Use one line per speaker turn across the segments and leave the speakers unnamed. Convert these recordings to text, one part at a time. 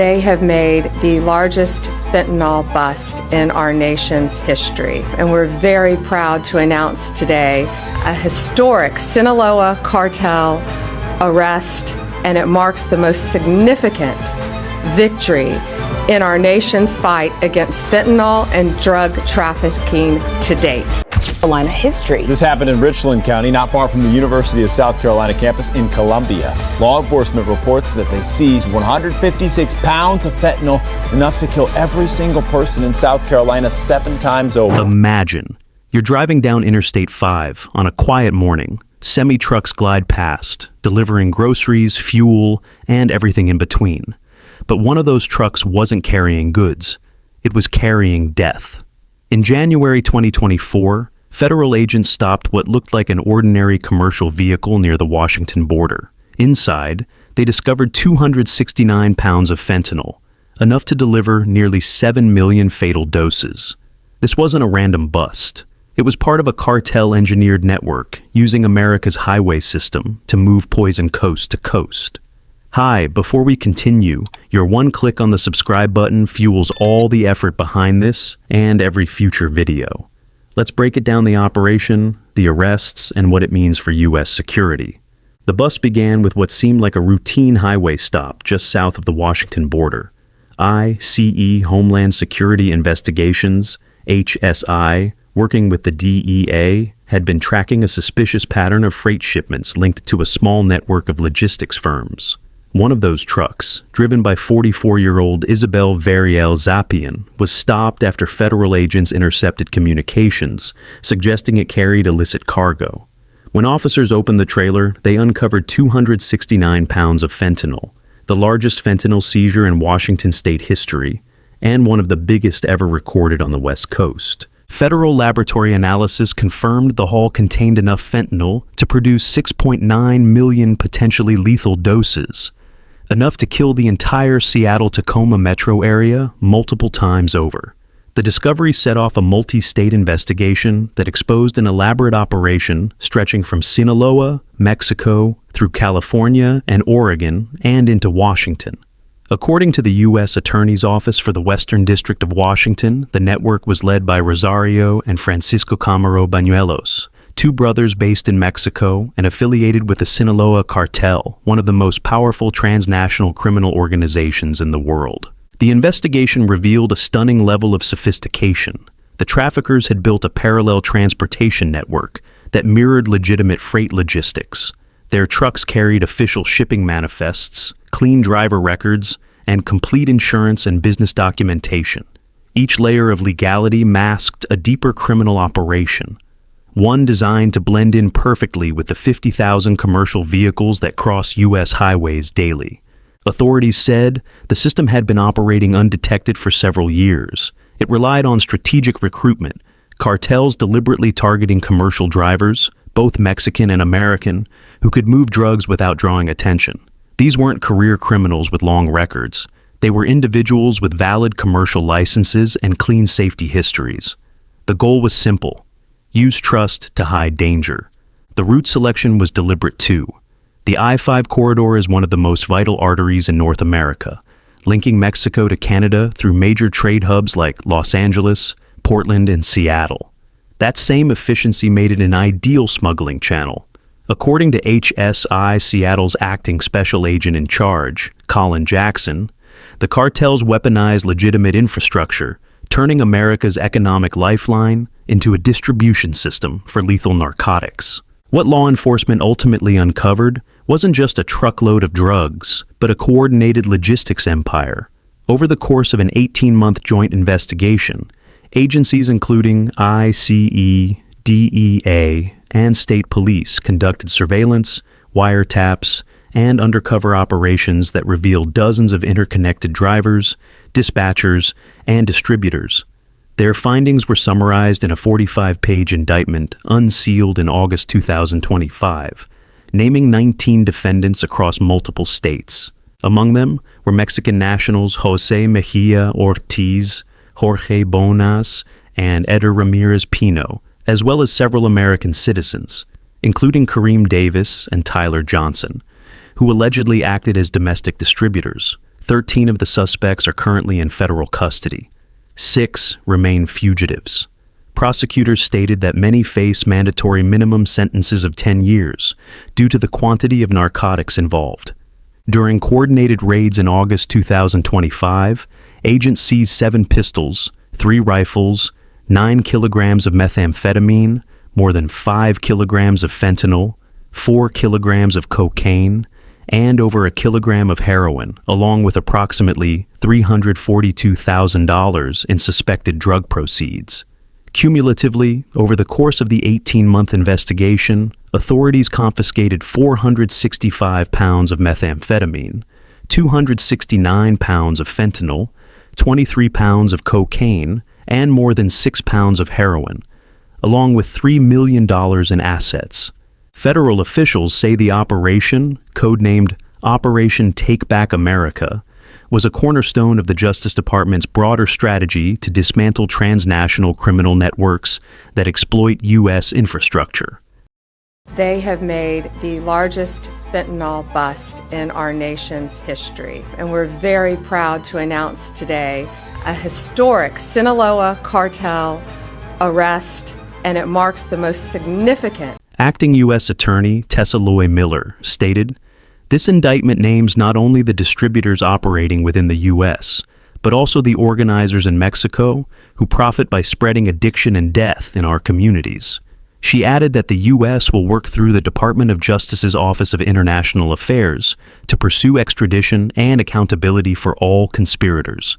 They have made the largest fentanyl bust in our nation's history. And we're very proud to announce today a historic Sinaloa cartel arrest, and it marks the most significant victory in our nation's fight against fentanyl and drug trafficking to date.
Carolina history.
This happened in Richland County, not far from the University of South Carolina campus in Columbia. Law enforcement reports that they seized 156 pounds of fentanyl, enough to kill every single person in South Carolina 7 times over.
Imagine you're driving down Interstate 5 on a quiet morning. Semi-trucks glide past, delivering groceries, fuel, and everything in between. But one of those trucks wasn't carrying goods. It was carrying death. In January 2024, federal agents stopped what looked like an ordinary commercial vehicle near the Washington border. Inside, they discovered 269 pounds of fentanyl, enough to deliver nearly 7 million fatal doses. This wasn't a random bust. It was part of a cartel-engineered network using America's highway system to move poison coast to coast. Hi, before we continue, your one click on the subscribe button fuels all the effort behind this and every future video. Let's break it down: the operation, the arrests, and what it means for U.S. security. The bust began with what seemed like a routine highway stop just south of the Washington border. ICE Homeland Security Investigations, HSI, working with the DEA, had been tracking a suspicious pattern of freight shipments linked to a small network of logistics firms. One of those trucks, driven by 44-year-old Isabel Variel Zapian, was stopped after federal agents intercepted communications, suggesting it carried illicit cargo. When officers opened the trailer, they uncovered 269 pounds of fentanyl, the largest fentanyl seizure in Washington state history, and one of the biggest ever recorded on the West Coast. Federal laboratory analysis confirmed the haul contained enough fentanyl to produce 6.9 million potentially lethal doses, enough to kill the entire Seattle-Tacoma metro area multiple times over. The discovery set off a multi-state investigation that exposed an elaborate operation stretching from Sinaloa, Mexico, through California and Oregon, and into Washington. According to the U.S. Attorney's Office for the Western District of Washington, the network was led by Rosario and Francisco Camaro Bañuelos, 2 brothers based in Mexico and affiliated with the Sinaloa cartel, one of the most powerful transnational criminal organizations in the world. The investigation revealed a stunning level of sophistication. The traffickers had built a parallel transportation network that mirrored legitimate freight logistics. Their trucks carried official shipping manifests, clean driver records, and complete insurance and business documentation. Each layer of legality masked a deeper criminal operation, one designed to blend in perfectly with the 50,000 commercial vehicles that cross U.S. highways daily. Authorities said the system had been operating undetected for several years. It relied on strategic recruitment, cartels deliberately targeting commercial drivers, both Mexican and American, who could move drugs without drawing attention. These weren't career criminals with long records. They were individuals with valid commercial licenses and clean safety histories. The goal was simple: use trust to hide danger. The route selection was deliberate too. The I-5 corridor is one of the most vital arteries in North America, linking Mexico to Canada through major trade hubs like Los Angeles, Portland, and Seattle. That same efficiency made it an ideal smuggling channel. According to HSI Seattle's acting special agent in charge, Colin Jackson, the cartels weaponized legitimate infrastructure, turning America's economic lifeline into a distribution system for lethal narcotics. What law enforcement ultimately uncovered wasn't just a truckload of drugs, but a coordinated logistics empire. Over the course of an 18-month joint investigation, agencies including ICE, DEA, and state police conducted surveillance, wiretaps, and undercover operations that revealed dozens of interconnected drivers, dispatchers, and distributors. Their findings were summarized in a 45-page indictment unsealed in August 2025, naming 19 defendants across multiple states. Among them were Mexican nationals Jose Mejia Ortiz, Jorge Bonas, and Eder Ramirez Pino, as well as several American citizens, including Kareem Davis and Tyler Johnson, who allegedly acted as domestic distributors. 13 of the suspects are currently in federal custody. 6 remain fugitives. Prosecutors stated that many face mandatory minimum sentences of 10 years due to the quantity of narcotics involved. During coordinated raids in August 2025, agents seized 7 pistols, 3 rifles, 9 kilograms of methamphetamine, more than 5 kilograms of fentanyl, 4 kilograms of cocaine, and over a kilogram of heroin, along with approximately $342,000 in suspected drug proceeds. Cumulatively, over the course of the 18-month investigation, authorities confiscated 465 pounds of methamphetamine, 269 pounds of fentanyl, 23 pounds of cocaine, and more than 6 pounds of heroin, along with $3 million in assets. Federal officials say the operation, codenamed Operation Takeback America, was a cornerstone of the Justice Department's broader strategy to dismantle transnational criminal networks that exploit U.S. infrastructure.
They have made the largest fentanyl bust in our nation's history, and we're very proud to announce today a historic Sinaloa cartel arrest, and it marks the most significant.
Acting U.S. Attorney Tessa Loy Miller stated, "This indictment names not only the distributors operating within the U.S., but also the organizers in Mexico who profit by spreading addiction and death in our communities." She added that the U.S. will work through the Department of Justice's Office of International Affairs to pursue extradition and accountability for all conspirators.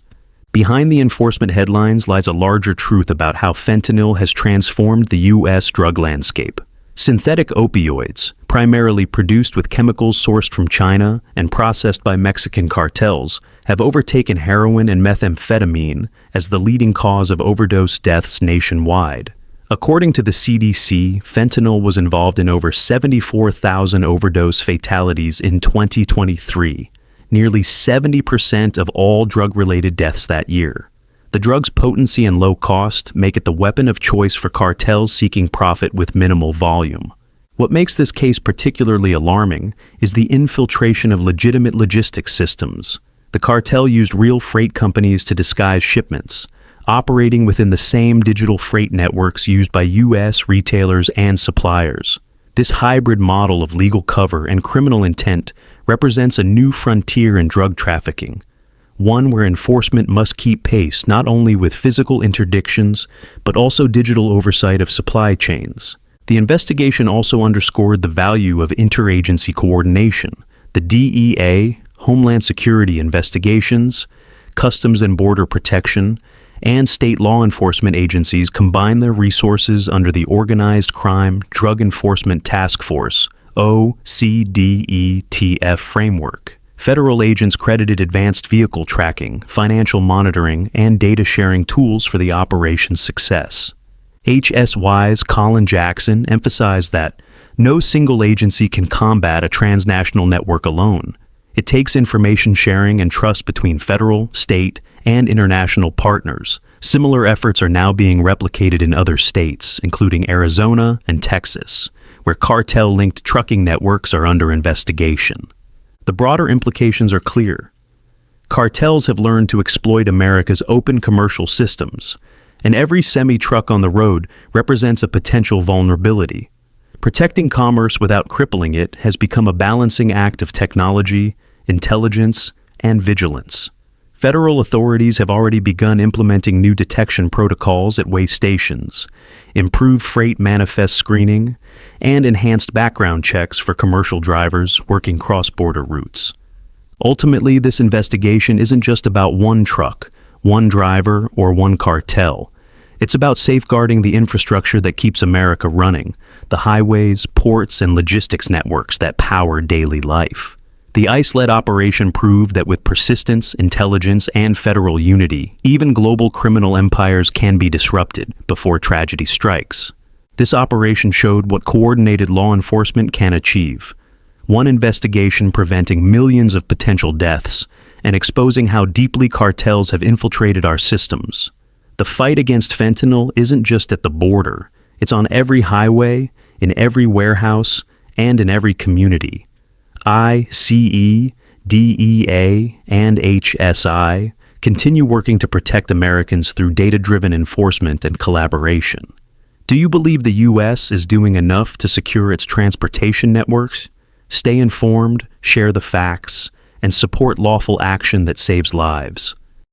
Behind the enforcement headlines lies a larger truth about how fentanyl has transformed the U.S. drug landscape. Synthetic opioids, primarily produced with chemicals sourced from China and processed by Mexican cartels, have overtaken heroin and methamphetamine as the leading cause of overdose deaths nationwide. According to the CDC, fentanyl was involved in over 74,000 overdose fatalities in 2023, nearly 70% of all drug-related deaths that year. The drug's potency and low cost make it the weapon of choice for cartels seeking profit with minimal volume. What makes this case particularly alarming is the infiltration of legitimate logistics systems. The cartel used real freight companies to disguise shipments, operating within the same digital freight networks used by U.S. retailers and suppliers. This hybrid model of legal cover and criminal intent represents a new frontier in drug trafficking, one where enforcement must keep pace not only with physical interdictions, but also digital oversight of supply chains. The investigation also underscored the value of interagency coordination. The DEA, Homeland Security Investigations, Customs and Border Protection, and state law enforcement agencies combine their resources under the Organized Crime Drug Enforcement Task Force, OCDETF framework. Federal agents credited advanced vehicle tracking, financial monitoring, and data sharing tools for the operation's success. HSY's Colin Jackson emphasized that no single agency can combat a transnational network alone. It takes information sharing and trust between federal, state, and international partners. Similar efforts are now being replicated in other states, including Arizona and Texas, where cartel-linked trucking networks are under investigation. The broader implications are clear. Cartels have learned to exploit America's open commercial systems, and every semi-truck on the road represents a potential vulnerability. Protecting commerce without crippling it has become a balancing act of technology, intelligence, and vigilance. Federal authorities have already begun implementing new detection protocols at way stations, improved freight manifest screening, and enhanced background checks for commercial drivers working cross-border routes. Ultimately, this investigation isn't just about one truck, one driver, or one cartel. It's about safeguarding the infrastructure that keeps America running, the highways, ports, and logistics networks that power daily life. The ICE-led operation proved that with persistence, intelligence, and federal unity, even global criminal empires can be disrupted before tragedy strikes. This operation showed what coordinated law enforcement can achieve. One investigation preventing millions of potential deaths and exposing how deeply cartels have infiltrated our systems. The fight against fentanyl isn't just at the border. It's on every highway, in every warehouse, and in every community. ICE, DEA, and HSI continue working to protect Americans through data-driven enforcement and collaboration. Do you believe the U.S. is doing enough to secure its transportation networks? Stay informed, share the facts, and support lawful action that saves lives.